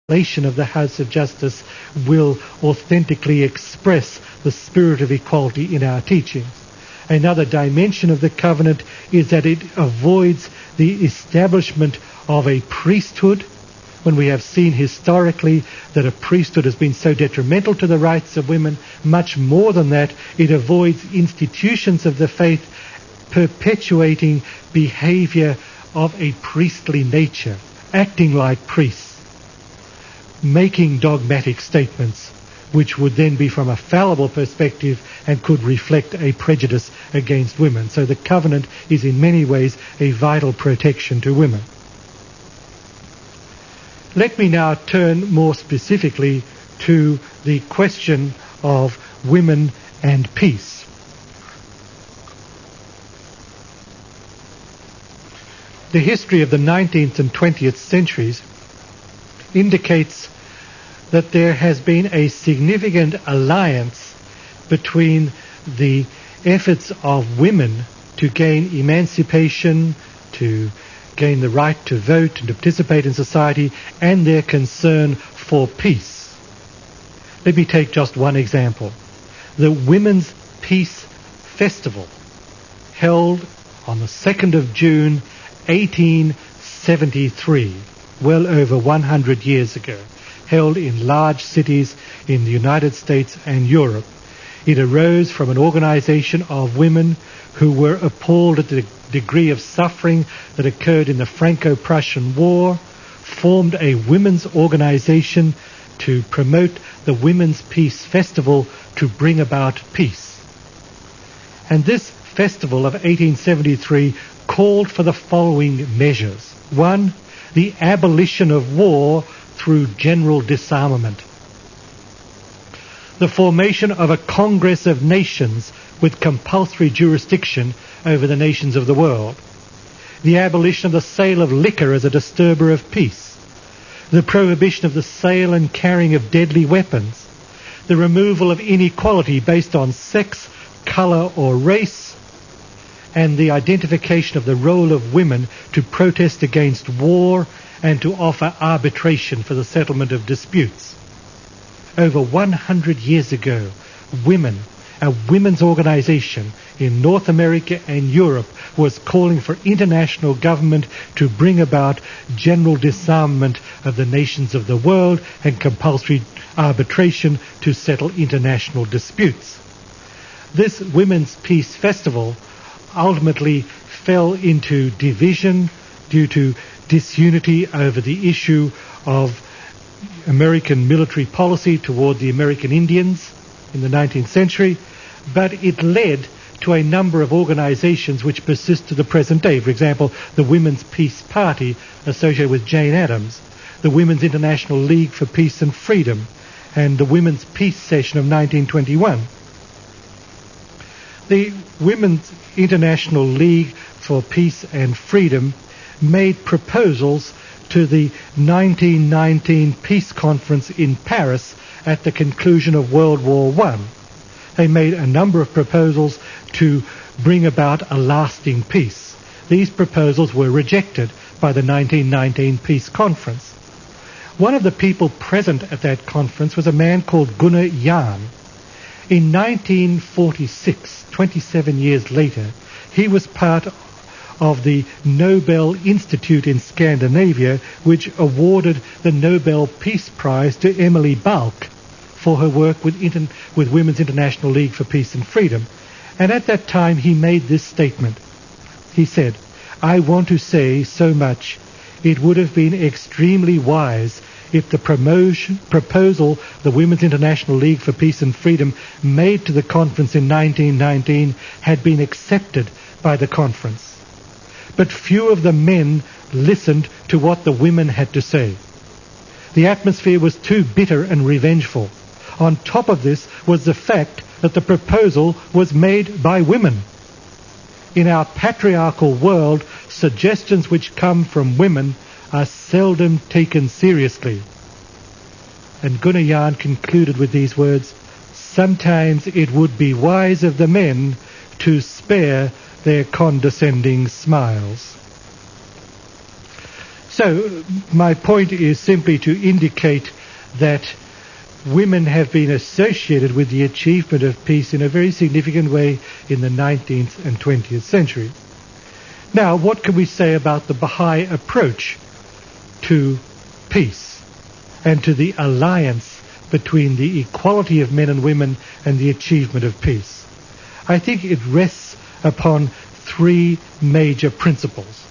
relation of the House of Justice will authentically express the spirit of equality in our teachings. Another dimension of the covenant is that it avoids the establishment of a priesthood, when we have seen historically that a priesthood has been so detrimental to the rights of women. Much more than that, it avoids institutions of the faith perpetuating behavior of a priestly nature, acting like priests, making dogmatic statements which would then be from a fallible perspective and could reflect a prejudice against women. So the covenant is in many ways a vital protection to women. Let me now turn more specifically to the question of women and peace. The history of the 19th and 20th centuries indicates that there has been a significant alliance between the efforts of women to gain emancipation, to gain the right to vote and to participate in society, and their concern for peace. Let me take just one example. The Women's Peace Festival, held on the 2nd of June 1873, well over 100 years ago, held in large cities in the United States and Europe. It arose from an organization of women who were appalled at the degree of suffering that occurred in the Franco-Prussian War, formed a women's organization to promote the Women's Peace Festival to bring about peace. And this festival of 1873 called for the following measures. 1, the abolition of war through general disarmament. The formation of a Congress of Nations with compulsory jurisdiction over the nations of the world. The abolition of the sale of liquor as a disturber of peace. The prohibition of the sale and carrying of deadly weapons. The removal of inequality based on sex, colour or race. And the identification of the role of women to protest against war and to offer arbitration for the settlement of disputes. Over 100 years ago, a women's organization in North America and Europe was calling for international government to bring about general disarmament of the nations of the world and compulsory arbitration to settle international disputes. This Women's Peace Festival ultimately fell into division due to disunity over the issue of American military policy toward the American Indians in the 19th century, but it led to a number of organizations which persist to the present day. For example, the Women's Peace Party associated with Jane Addams, the Women's International League for Peace and Freedom, and the Women's Peace Session of 1921. The Women's International League for Peace and Freedom made proposals to the 1919 Peace Conference in Paris at the conclusion of World War I. They made a number of proposals to bring about a lasting peace. These proposals were rejected by the 1919 Peace Conference. One of the people present at that conference was a man called Gunnar Jahn. In 1946, 27 years later, he was part of the Nobel Institute in Scandinavia, which awarded the Nobel Peace Prize to Emily Balk for her work with Women's International League for Peace and Freedom. And at that time he made this statement. He said, "I want to say so much. It would have been extremely wise if the proposal the Women's International League for Peace and Freedom made to the conference in 1919 had been accepted by the conference. But few of the men listened to what the women had to say. The atmosphere was too bitter and revengeful. On top of this was the fact that the proposal was made by women. In our patriarchal world, suggestions which come from women are seldom taken seriously." And Gunnar Jahn concluded with these words, "Sometimes it would be wise of the men to spare their condescending smiles." So my point is simply to indicate that women have been associated with the achievement of peace in a very significant way in the 19th and 20th century. Now, what can we say about the Baha'i approach to peace and to the alliance between the equality of men and women and the achievement of peace? I think it rests upon three major principles.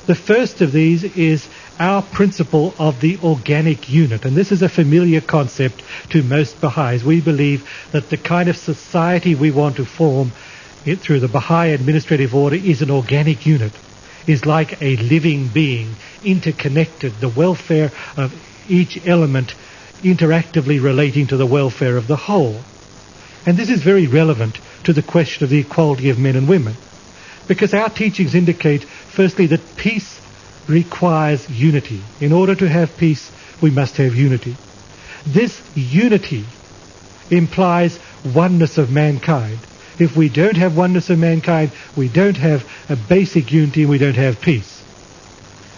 The first of these is our principle of the organic unit, and this is a familiar concept to most Baha'is. We believe that the kind of society we want to form through the Baha'i administrative order is an organic unit, is like a living being, interconnected, the welfare of each element interactively relating to the welfare of the whole. And this is very relevant to the question of the equality of men and women, because our teachings indicate, firstly, that peace requires unity. In order to have peace, we must have unity. This unity implies oneness of mankind. If we don't have oneness of mankind, we don't have a basic unity and we don't have peace.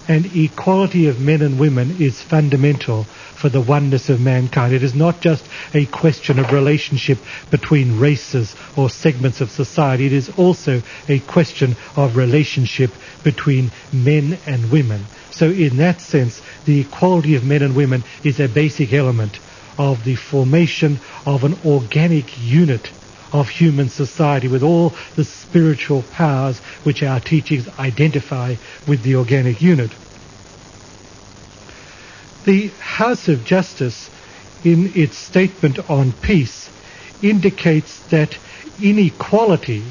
And equality of men and women is fundamental for the oneness of mankind. It is not just a question of relationship between races or segments of society. It is also a question of relationship between men and women. So in that sense, the equality of men and women is a basic element of the formation of an organic unit of human society with all the spiritual powers which our teachings identify with the organic unit. The House of Justice, in its statement on peace, indicates that inequality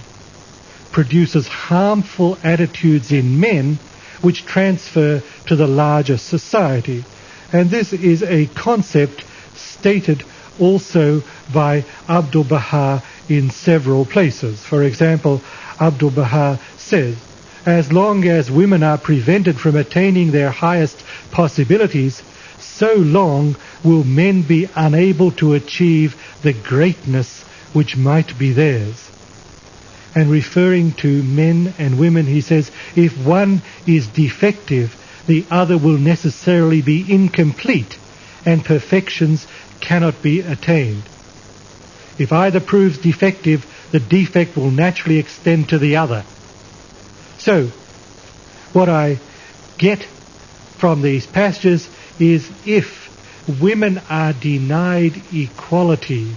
produces harmful attitudes in men which transfer to the larger society. And this is a concept stated also by Abdu'l-Baha in several places. For example, Abdu'l-Baha says, as long as women are prevented from attaining their highest possibilities, so long will men be unable to achieve the greatness which might be theirs. And referring to men and women, he says, if one is defective, the other will necessarily be incomplete, and perfections cannot be attained. If either proves defective, the defect will naturally extend to the other. So, what I get from these passages is if women are denied equality,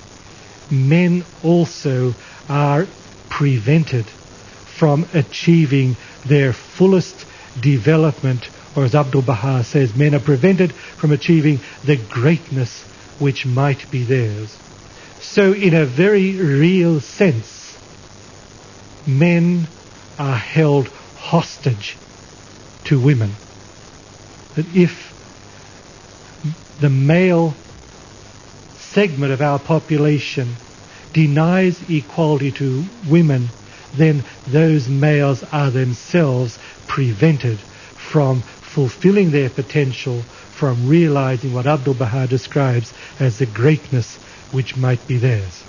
men also are prevented from achieving their fullest development, or as Abdu'l-Baha says, men are prevented from achieving the greatness which might be theirs. So in a very real sense, men are held hostage to women. That if the male segment of our population denies equality to women, then those males are themselves prevented from fulfilling their potential, from realizing what Abdu'l-Baha describes as the greatness which might be theirs.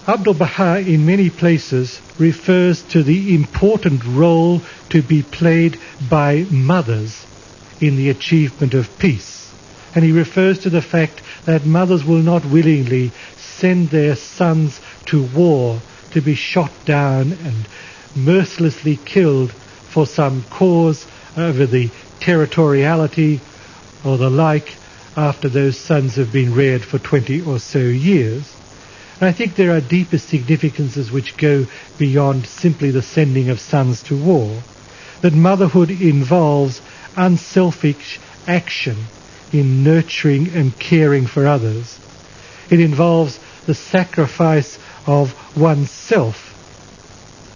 Abdu'l-Baha in many places refers to the important role to be played by mothers in the achievement of peace. And he refers to the fact that mothers will not willingly send their sons to war to be shot down and mercilessly killed for some cause over the territoriality or the like after those sons have been reared for 20 or so years. And I think there are deeper significances which go beyond simply the sending of sons to war. That motherhood involves unselfish action in nurturing and caring for others. It involves the sacrifice of oneself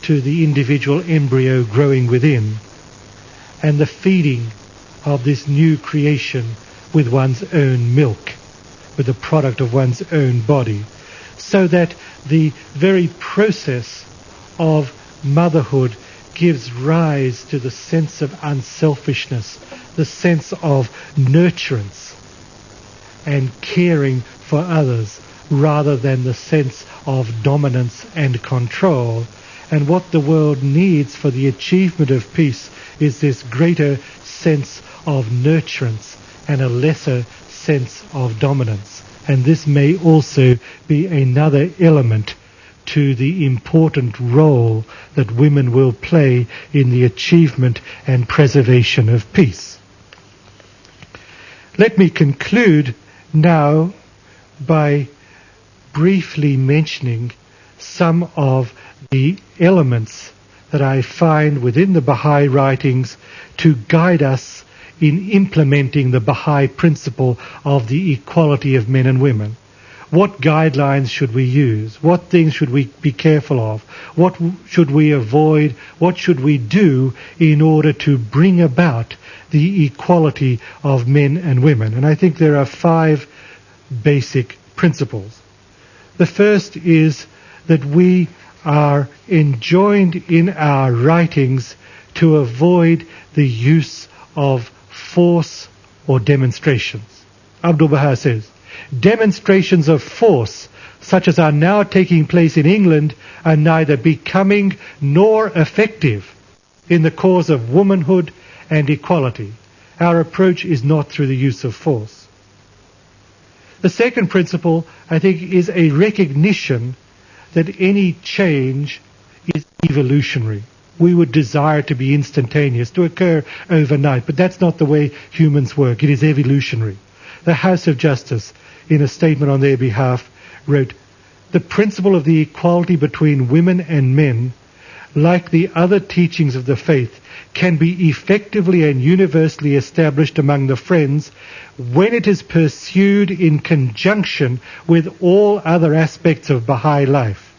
to the individual embryo growing within, and the feeding of this new creation with one's own milk, with the product of one's own body, so that the very process of motherhood gives rise to the sense of unselfishness, the sense of nurturance and caring for others, rather than the sense of dominance and control. And what the world needs for the achievement of peace is this greater sense of nurturance and a lesser sense of dominance. And this may also be another element to the important role that women will play in the achievement and preservation of peace. Let me conclude now by briefly mentioning some of the elements that I find within the Baha'i writings to guide us in implementing the Baha'i principle of the equality of men and women. What guidelines should we use? What things should we be careful of? What should we avoid? What should we do in order to bring about the equality of men and women? And I think there are 5 basic principles. The first is that we are enjoined in our writings to avoid the use of force or demonstrations. Abdu'l-Baha says, demonstrations of force, such as are now taking place in England, are neither becoming nor effective in the cause of womanhood and equality. Our approach is not through the use of force. The second principle, I think, is a recognition that any change is evolutionary. We would desire to be instantaneous, to occur overnight, but that's not the way humans work. It is evolutionary. The House of Justice, in a statement on their behalf, wrote, "The principle of the equality between women and men, like the other teachings of the faith, can be effectively and universally established among the Friends when it is pursued in conjunction with all other aspects of Baha'i life.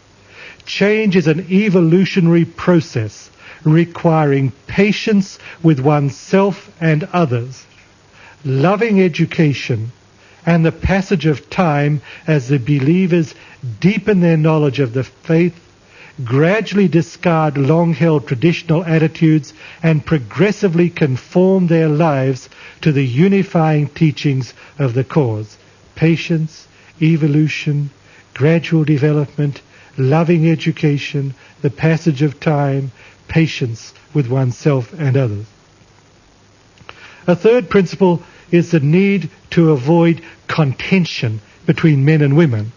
Change is an evolutionary process requiring patience with oneself and others, loving education, and the passage of time as the believers deepen their knowledge of the faith, gradually discard long-held traditional attitudes, and progressively conform their lives to the unifying teachings of the cause. Patience, evolution, gradual development, loving education, the passage of time, patience with oneself and others." A third principle is the need to avoid contention between men and women.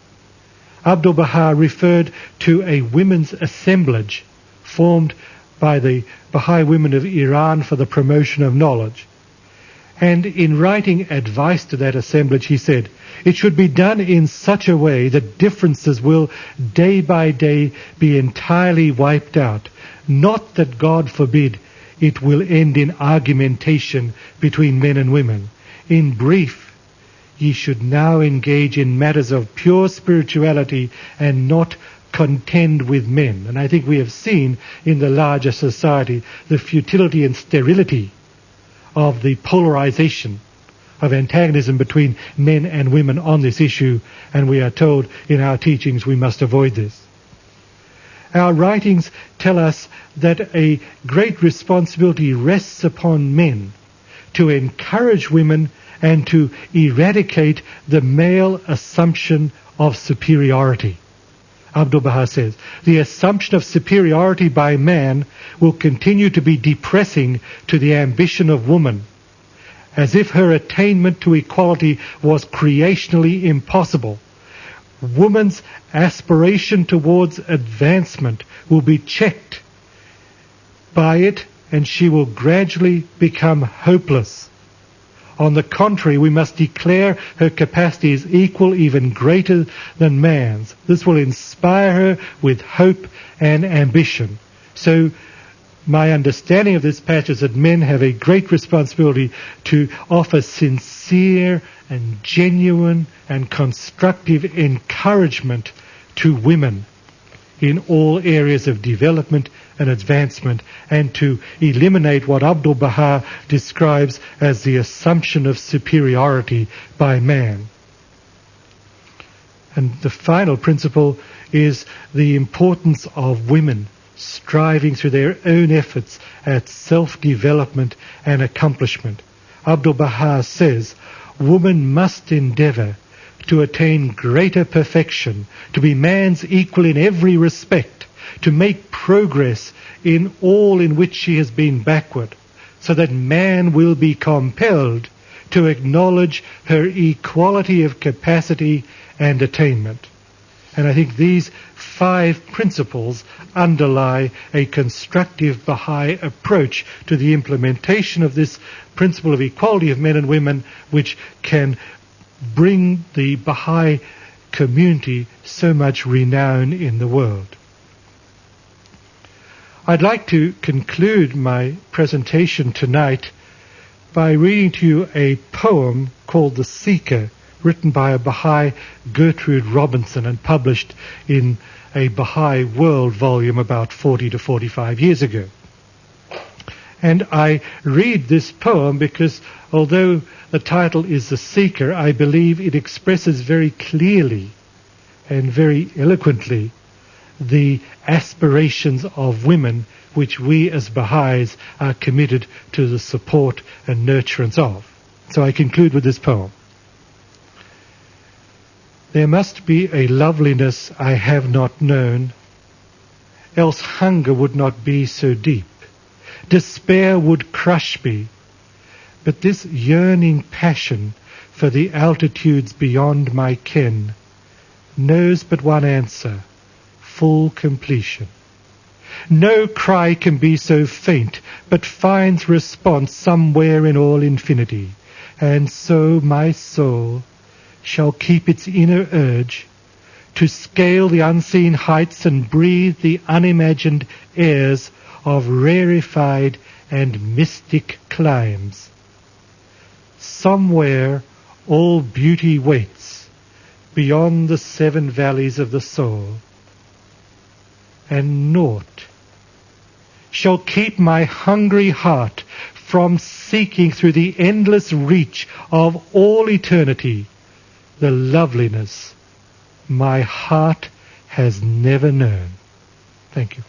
Abdu'l-Baha referred to a women's assemblage formed by the Baha'i women of Iran for the promotion of knowledge. And in writing advice to that assemblage, he said, "It should be done in such a way that differences will day by day be entirely wiped out. Not that, God forbid, it will end in argumentation between men and women. In brief, ye should now engage in matters of pure spirituality and not contend with men." And I think we have seen in the larger society the futility and sterility of the polarization of antagonism between men and women on this issue, and we are told in our teachings we must avoid this. Our writings tell us that a great responsibility rests upon men to encourage women and to eradicate the male assumption of superiority. Abdu'l-Baha says, "The assumption of superiority by man will continue to be depressing to the ambition of woman, as if her attainment to equality was creationally impossible. Woman's aspiration towards advancement will be checked by it, and she will gradually become hopeless. On the contrary, we must declare her capacity is equal, even greater than man's. This will inspire her with hope and ambition." So my understanding of this passage is that men have a great responsibility to offer sincere and genuine and constructive encouragement to women in all areas of development and advancement, and to eliminate what Abdu'l-Baha describes as the assumption of superiority by man. And the final principle is the importance of women striving through their own efforts at self-development and accomplishment. Abdu'l-Baha says, "Woman must endeavor to attain greater perfection, to be man's equal in every respect, to make progress in all in which she has been backward, so that man will be compelled to acknowledge her equality of capacity and attainment. And I think these 5 principles underlie a constructive Baha'i approach to the implementation of this principle of equality of men and women, which can bring the Baha'i community so much renown in the world. I'd like to conclude my presentation tonight by reading to you a poem called The Seeker, written by a Baha'i, Gertrude Robinson, and published in a Baha'i World volume about 40 to 45 years ago. And I read this poem because, although the title is The Seeker, I believe it expresses very clearly and very eloquently the aspirations of women which we as Baha'is are committed to the support and nurturance of. So I conclude with this poem. There must be a loveliness I have not known, else hunger would not be so deep. Despair would crush me, but this yearning passion for the altitudes beyond my ken knows but one answer, full completion. No cry can be so faint, but finds response somewhere in all infinity, and so my soul shall keep its inner urge to scale the unseen heights and breathe the unimagined airs of rarefied and mystic climes. Somewhere all beauty waits beyond the 7 valleys of the soul, and naught shall keep my hungry heart from seeking through the endless reach of all eternity the loveliness my heart has never known. Thank you.